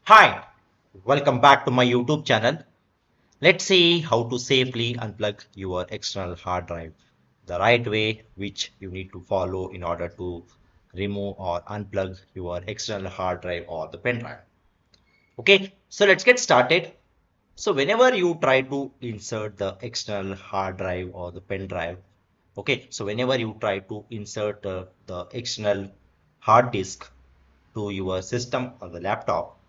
Hi, welcome back to my YouTube channel. Let's see how to safely unplug your external hard drive. The right way which you need to follow in order to remove or unplug your external hard drive or the pen drive. Okay, so let's get started. So whenever you try to insert the external hard drive or the pen drive, okay, so whenever you try to insert the external hard disk to your system or the laptop,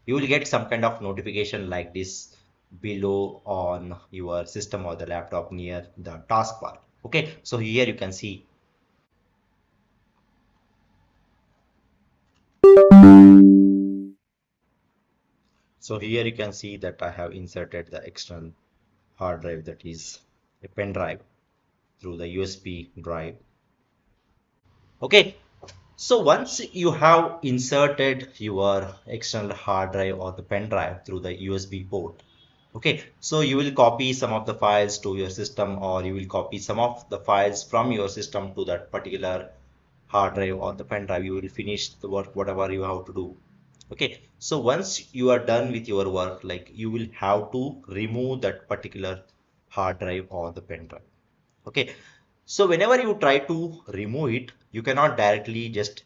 you will get some kind of notification like this below on your system or the laptop near the taskbar. Okay, so here you can see. So here you can see that I have inserted the external hard drive, that is a pen drive, through the USB drive. Okay, so once you have inserted your external hard drive or the pen drive through the USB port, okay, so you will copy some of the files to your system, or you will copy some of the files from your system to that particular hard drive or the pen drive. You will finish the work, whatever you have to do. Okay, so once you are done with your work, like you will have to remove that particular hard drive or the pen drive. Okay, so whenever you try to remove it, you cannot directly just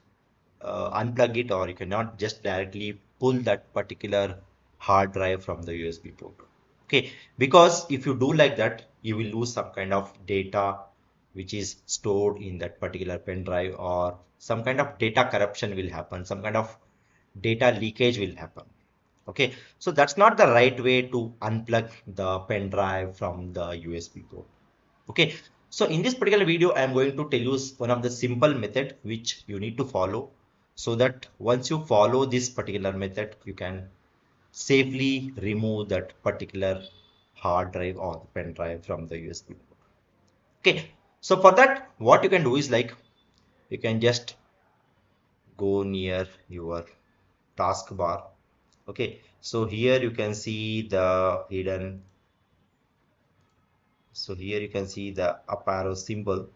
unplug it, or you cannot just directly pull that particular hard drive from the USB port. Okay, because if you do like that, you will lose some kind of data which is stored in that particular pen drive, or some kind of data corruption will happen, some kind of data leakage will happen. Okay, so that's not the right way to unplug the pen drive from the USB port. Okay, so in this particular video, I am going to tell you one of the simple method which you need to follow, so that once you follow this particular method, you can safely remove that particular hard drive or the pen drive from the USB. Okay, so for that, what you can do is like you can just go near your taskbar. Okay, so here you can see the hidden. So here you can see the up arrow symbol.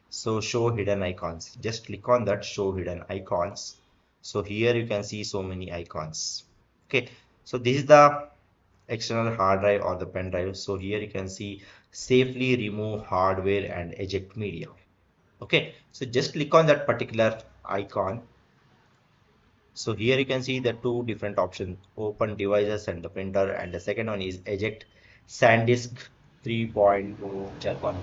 So show hidden icons. Just click on that show hidden icons. So here you can see so many icons. Okay, so this is the external hard drive or the pen drive. So here you can see safely remove hardware and eject media. Okay, so just click on that particular icon. So here you can see the two different options: open devices and the printer, and the second one is eject SanDisk 3.2 Jargon.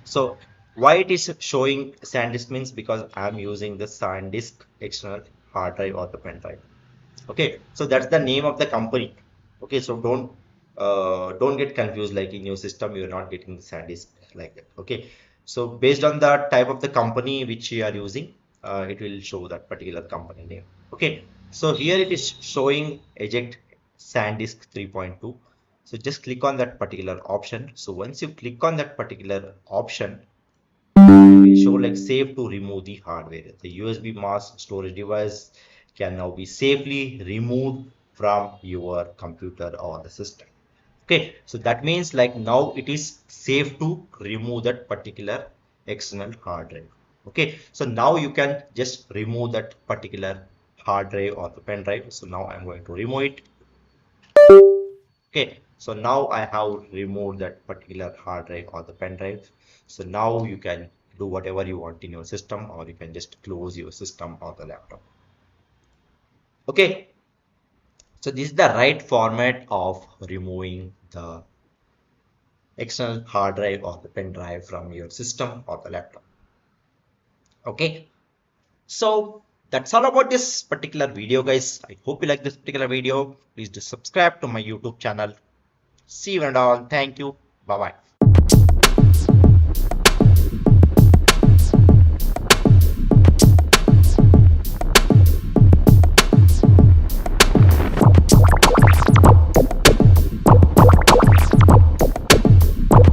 So why it is showing SanDisk means because I'm using the SanDisk external hard drive or the pen drive. Okay, so that's the name of the company. Okay, so don't get confused, like in your system you're not getting the SanDisk like that. Okay, so based on the type of the company which you are using, it will show that particular company name. Okay, so here it is showing eject SanDisk 3.2. So just click on that particular option. So once you click on that particular option, it will show like safe to remove the hardware. The USB mass storage device can now be safely removed from your computer or the system. Okay, so that means like now it is safe to remove that particular external hard drive. Okay, so now you can just remove that particular hard drive or the pen drive. So now I'm going to remove it. Okay, so now I have removed that particular hard drive or the pen drive. So now you can do whatever you want in your system, or you can just close your system or the laptop. Okay, so this is the right format of removing the external hard drive or the pen drive from your system or the laptop. Okay, so that's all about this particular video, guys. I hope you like this particular video. Please do subscribe to my YouTube channel. See you and all. Thank you. Bye bye.